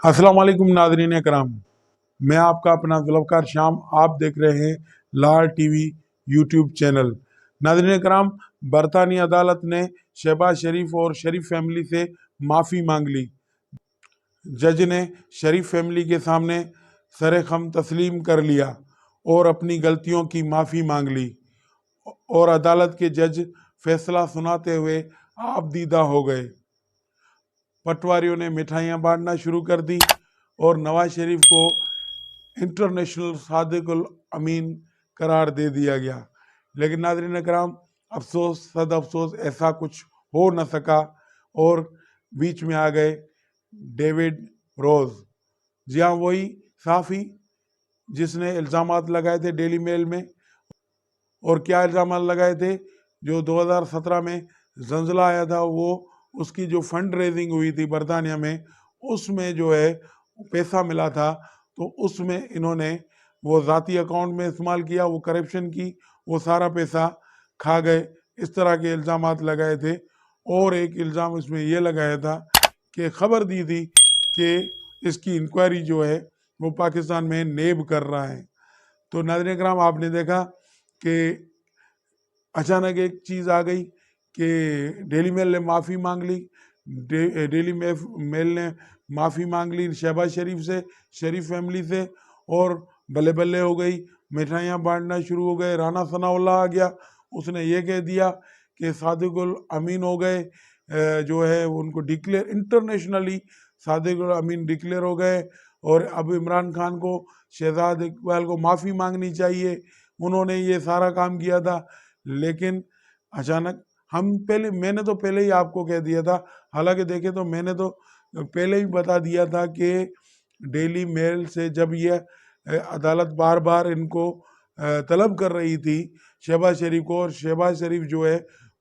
अस्सलाम वालेकुम नाज़रीन कराम, मैं आपका अपना ज़ुल्फ़कार शाम। आप देख रहे हैं लाल टीवी यूट्यूब चैनल। नाज़रीन कराम, बरतानी अदालत ने शहबाज शरीफ और शरीफ फैमिली से माफ़ी मांग ली। जज ने शरीफ फैमिली के सामने सरे खम तस्लीम कर लिया और अपनी गलतियों की माफ़ी मांग ली और अदालत के जज फैसला सुनाते हुए आप दीदा हो गए। पटवारियों ने मिठाइयाँ बांटना शुरू कर दी और नवाज शरीफ को इंटरनेशनल सादिकुल अमीन करार दे दिया गया। लेकिन नाज़रीन कराम, अफसोस सद अफसोस ऐसा कुछ हो न सका और बीच में आ गए डेविड रोज। जी हाँ, वही सहाफ़ी जिसने इल्ज़ामात लगाए थे डेली मेल में। और क्या इल्ज़ाम लगाए थे? जो 2017 में जंजला आया था, वो उसकी जो फंड रेजिंग हुई थी बरतानिया में, उसमें जो है पैसा मिला था, तो उसमें इन्होंने वो ज़ाती अकाउंट में इस्तेमाल किया, वो करप्शन की, वो सारा पैसा खा गए। इस तरह के इल्ज़ामात लगाए थे। और एक इल्ज़ाम इसमें ये लगाया था कि खबर दी थी कि इसकी इंक्वायरी जो है वो पाकिस्तान में नेब कर रहा है। तो नाज़रीन कराम, आपने देखा कि अचानक एक चीज़ आ गई कि डेली मेल ने माफ़ी मांग ली। डेली मेल ने माफ़ी मांग ली शहबाज शरीफ से, शरीफ फैमिली से, और बल्ले बल्ले हो गई, मिठाइयाँ बांटना शुरू हो गए। राना सनाउल्लाह आ गया, उसने ये कह दिया कि सादिकुल अमीन हो गए, जो है उनको डिक्लेयर इंटरनेशनली सादिकुल अमीन डिक्लेयर हो गए। और अब इमरान खान को, शहजाद इकबाल को माफ़ी मांगनी चाहिए, उन्होंने ये सारा काम किया था। लेकिन अचानक मैंने तो पहले ही आपको कह दिया था, हालांकि देखे तो मैंने तो पहले ही बता दिया था कि डेली मेल से जब ये अदालत बार बार इनको तलब कर रही थी शहबाज शरीफ को, और शहबाज शरीफ जो है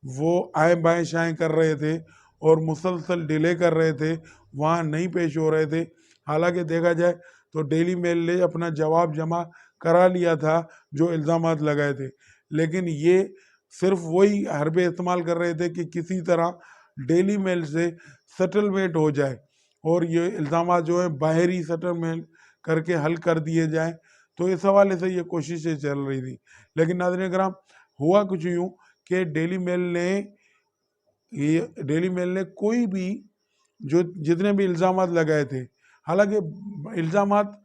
वो आए बाएं शाएं कर रहे थे और मुसलसल डिले कर रहे थे, वहाँ नहीं पेश हो रहे थे। हालांकि देखा जाए तो डेली मेल ने अपना जवाब जमा करा लिया था जो इल्ज़ामात लगाए थे, लेकिन ये सिर्फ वही हरबे इस्तेमाल कर रहे थे कि किसी तरह डेली मेल से सेटलमेंट हो जाए और ये इल्ज़ामात जो है बाहरी सेटलमेंट करके हल कर दिए जाएं। तो इस हवाले से ये कोशिशें चल रही थी। लेकिन नाज़रीन कराम, हुआ कुछ यूँ कि डेली मेल ने कोई भी जो जितने भी इल्ज़ामात लगाए थे, हालांकि इल्ज़ामात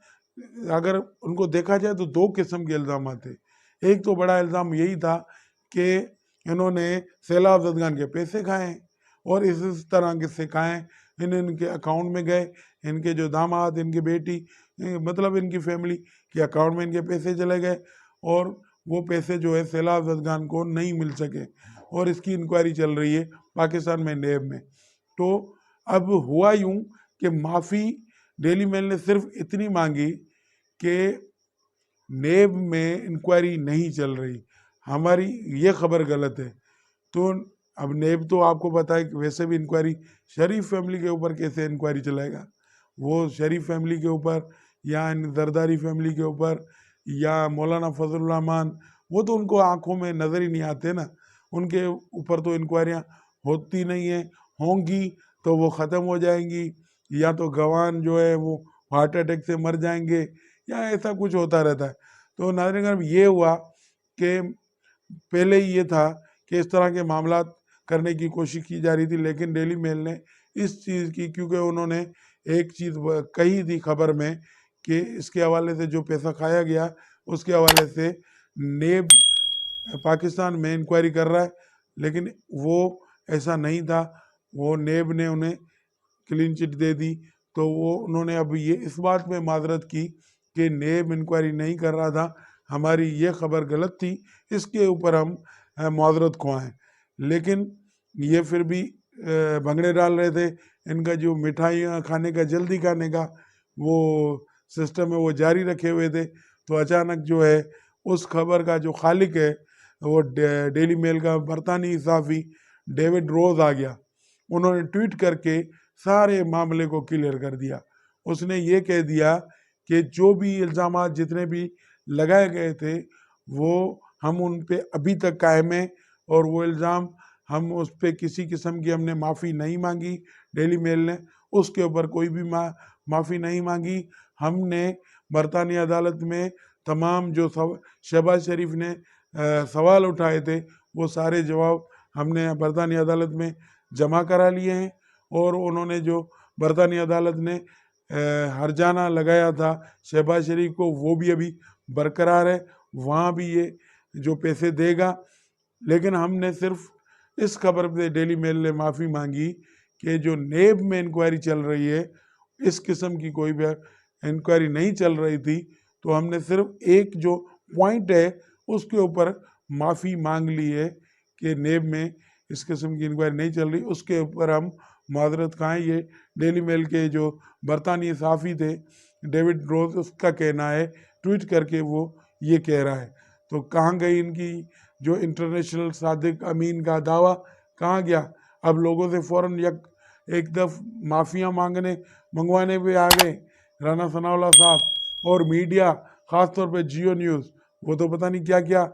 अगर उनको देखा जाए तो दो किस्म के इल्ज़ामात थे। एक तो बड़ा इल्ज़ाम यही था कि इन्होंने सैलाब ज़दगान के पैसे खाए और इस तरह के से खाए, इनके अकाउंट में गए, इनके जो दामाद, इनकी बेटी, मतलब इनकी फैमिली के अकाउंट में इनके पैसे चले गए और वो पैसे जो है सैलाब ज़दगान को नहीं मिल सके, और इसकी इंक्वायरी चल रही है पाकिस्तान में नेब में। तो अब हुआ यूँ कि माफ़ी डेली मेल ने सिर्फ इतनी मांगी कि नेब में इंक्वायरी नहीं चल रही, हमारी ये खबर गलत है। तो अब नेब तो आपको पता है कि वैसे भी इंक्वायरी शरीफ फैमिली के ऊपर कैसे इंक्वायरी चलाएगा, वो शरीफ फैमिली के ऊपर या इन जरदारी फैमिली के ऊपर या मौलाना फजलुर रहमान, वो तो उनको आंखों में नज़र ही नहीं आते ना, उनके ऊपर तो इंक्वायरियाँ होती नहीं है, होंगी तो वो ख़त्म हो जाएंगी, या तो गवान जो है वो हार्ट अटैक से मर जाएंगे, या ऐसा कुछ होता रहता है। तो नाज़रीन, ये हुआ कि पहले ही ये था कि इस तरह के मामला करने की कोशिश की जा रही थी, लेकिन डेली मेल ने इस चीज़ की, क्योंकि उन्होंने एक चीज़ कही थी खबर में कि इसके हवाले से जो पैसा खाया गया उसके हवाले से नेब पाकिस्तान में इंक्वायरी कर रहा है, लेकिन वो ऐसा नहीं था। वो नेब ने उन्हें क्लीन चिट दे दी, तो वो उन्होंने अब ये इस बात में माजरत की कि नेब इंक्वायरी नहीं कर रहा था, हमारी ये खबर गलत थी, इसके ऊपर हम माजरत ख्वाह हैं। लेकिन ये फिर भी भंगड़े डाल रहे थे, इनका जो मिठाइयाँ खाने का, जल्दी खाने का वो सिस्टम है वो जारी रखे हुए थे। तो अचानक जो है उस खबर का जो खालिक है, वो डेली मेल का बरतानी सहाफ़ी डेविड रोज आ गया। उन्होंने ट्वीट करके सारे मामले को क्लियर कर दिया। उसने ये कह दिया कि जो भी इल्ज़ामात जितने भी लगाए गए थे वो हम उन पे अभी तक कायम हैं, और वो इल्ज़ाम हम उस पे किसी किस्म की हमने माफ़ी नहीं मांगी डेली मेल ने, اس کے اوپر کوئی بھی معافی نہیں مانگی. ہم نے برطانوی عدالت میں تمام جو شہباز شریف نے سوال اٹھائے تھے وہ سارے جواب ہم نے برطانوی عدالت میں جمع کرا لیے ہیں، اور انہوں نے جو برطانوی عدالت نے ہرجانہ لگایا تھا شہباز شریف کو وہ بھی ابھی برقرار ہے، وہاں بھی یہ جو پیسے دے گا. لیکن ہم نے صرف اس خبر پہ ڈیلی میل نے معافی مانگی کہ جو نیب میں انکوائری چل رہی ہے اس قسم کی کوئی بھی انکوائری نہیں چل رہی تھی، تو ہم نے صرف ایک جو پوائنٹ ہے اس کے اوپر معافی مانگ لی ہے کہ نیب میں اس قسم کی انکوائری نہیں چل رہی. اس کے اوپر ہم معذرت خواہیں. یہ ڈیلی میل کے جو برطانوی صحافی تھے ڈیوڈ روز، اس کا کہنا ہے، ٹویٹ کر کے وہ یہ کہہ رہا ہے. تو کہاں گئی ان کی جو انٹرنیشنل صادق امین کا دعویٰ، کہاں گیا؟ اب لوگوں سے فوراً ایک دفعہ معافیاں منگوانے پہ آ گئے رانا ثناء اللہ صاحب. اور میڈیا خاص طور پہ جیو نیوز، وہ تو پتہ نہیں کیا کیا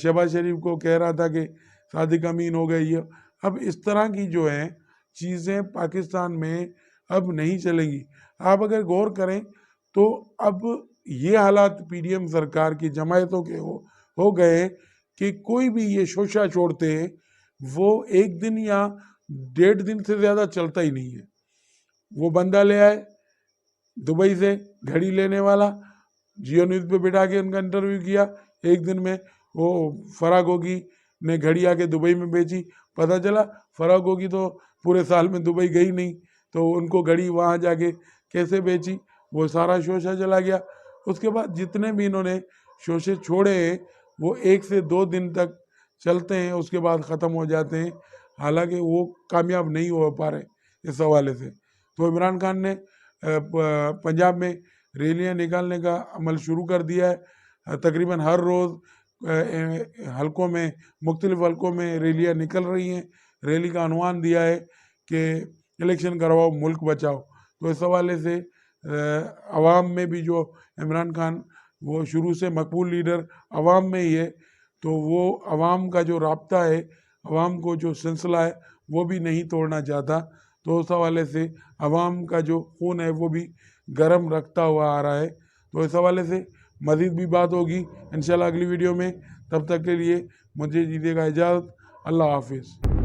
شہباز شریف کو کہہ رہا تھا کہ صادق امین ہو گئی ہے. اب اس طرح کی جو ہیں چیزیں پاکستان میں اب نہیں چلیں گی. آپ اگر غور کریں تو اب یہ حالات پی ڈی ایم سرکار کی جماعتوں کے ہو گئے کہ کوئی بھی یہ شوشہ چھوڑتے ہیں وہ ایک دن یا 1.5 دن سے زیادہ چلتا ہی نہیں ہے. وہ بندہ لے آئے دبئی سے گھڑی لینے والا، جیو نیوز پہ بٹھا کے ان کا انٹرویو کیا، ایک دن میں وہ فرا گوگی نے گھڑی آ کے دبئی میں بیچی. پتہ چلا فرا گوگی تو پورے سال میں دبئی گئی نہیں، تو ان کو گھڑی وہاں جا کے کیسے بیچی، وہ سارا شوشہ چلا گیا. اس کے بعد جتنے بھی انہوں نے شوشے چھوڑے ہیں وہ 1 سے 2 دن تک چلتے ہیں، اس کے بعد ختم ہو جاتے ہیں، حالانکہ وہ کامیاب نہیں ہو پا رہے اس حوالے سے. تو عمران خان نے پنجاب میں ریلیاں نکالنے کا عمل شروع کر دیا ہے. تقریباً ہر روز حلقوں میں، مختلف حلقوں میں ریلیاں نکل رہی ہیں. ریلی کا عنوان دیا ہے کہ الیکشن کرواؤ ملک بچاؤ. تو اس حوالے سے عوام میں بھی جو عمران خان وہ شروع سے مقبول لیڈر عوام میں ہی ہے، تو وہ عوام کا جو رابطہ ہے، عوام کو جو سلسلہ ہے وہ بھی نہیں توڑنا چاہتا. تو اس حوالے سے عوام کا جو خون ہے وہ بھی گرم رکھتا ہوا آ رہا ہے. تو اس حوالے سے مزید بھی بات ہوگی انشاءاللہ اگلی ویڈیو میں. تب تک کے لیے مجھے دیجیے گا اجازت. اللہ حافظ.